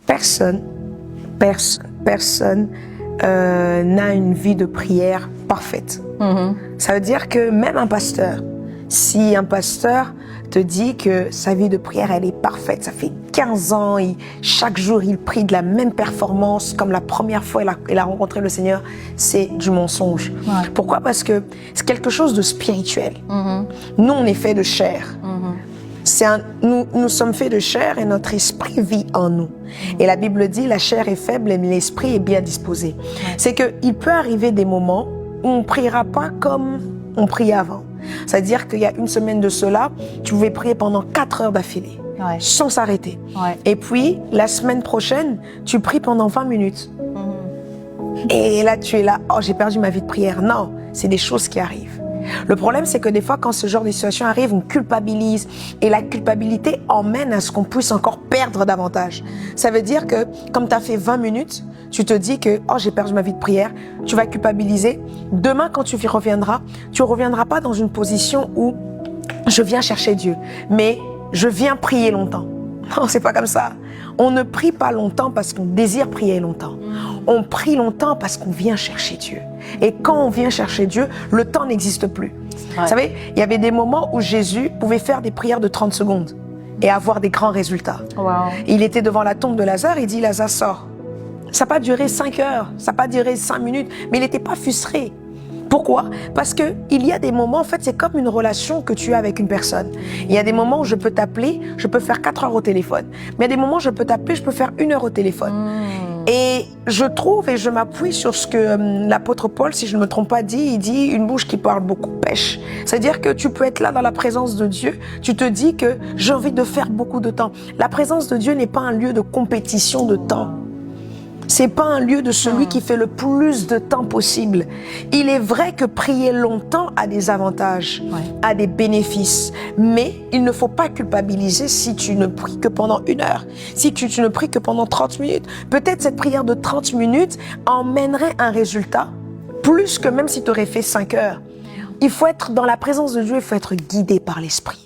Personne n'a une vie de prière parfaite. Ça veut dire que même un pasteur, si un pasteur te dit que sa vie de prière, elle est parfaite, ça fait 15 ans, chaque jour il prie de la même performance comme la première fois il a rencontré le Seigneur, c'est du mensonge. Ouais. Pourquoi? Parce que c'est quelque chose de spirituel. Nous, on est fait de chair. Nous sommes faits de chair et notre esprit vit en nous. Et la Bible dit, la chair est faible et l'esprit est bien disposé. Ouais. C'est qu'il peut arriver des moments où on ne priera pas comme on priait avant. C'est-à-dire qu'il y a une semaine de cela, tu pouvais prier pendant 4 heures d'affilée, sans s'arrêter. Ouais. Et puis, la semaine prochaine, tu pries pendant 20 minutes. Et là, tu es là, oh, j'ai perdu ma vie de prière. Non, c'est des choses qui arrivent. Le problème, c'est que des fois, quand ce genre de situation arrive, on culpabilise. Et la culpabilité emmène à ce qu'on puisse encore perdre davantage. Ça veut dire que, comme tu as fait 20 minutes, tu te dis que, oh, j'ai perdu ma vie de prière. Tu vas culpabiliser. Demain, quand tu reviendras pas dans une position où je viens chercher Dieu, mais je viens prier longtemps. Non, c'est pas comme ça. On ne prie pas longtemps parce qu'on désire prier longtemps. On prie longtemps parce qu'on vient chercher Dieu. Et quand on vient chercher Dieu, le temps n'existe plus. Ouais. Vous savez, il y avait des moments où Jésus pouvait faire des prières de 30 secondes et avoir des grands résultats. Wow. Il était devant la tombe de Lazare, il dit, Lazare, sort. Ça n'a pas duré 5 heures, ça n'a pas duré 5 minutes, mais il n'était pas frustré. Pourquoi? Parce qu'il y a des moments, en fait, c'est comme une relation que tu as avec une personne. Il y a des moments où je peux t'appeler, je peux faire 4 heures au téléphone. Mais il y a des moments où je peux t'appeler, je peux faire 1 heure au téléphone. Et je trouve, et je m'appuie sur ce que l'apôtre Paul, si je ne me trompe pas, dit, il dit une bouche qui parle beaucoup pêche. C'est-à-dire que tu peux être là dans la présence de Dieu, tu te dis que j'ai envie de faire beaucoup de temps. La présence de Dieu n'est pas un lieu de compétition de temps. C'est pas un lieu de celui qui fait le plus de temps possible. Il est vrai que prier longtemps a des avantages, a des bénéfices, mais il ne faut pas culpabiliser si tu ne pries que pendant 1 heure, si tu ne pries que pendant 30 minutes. Peut-être cette prière de 30 minutes emmènerait un résultat plus que même si tu aurais fait 5 heures. Il faut être dans la présence de Dieu, il faut être guidé par l'Esprit.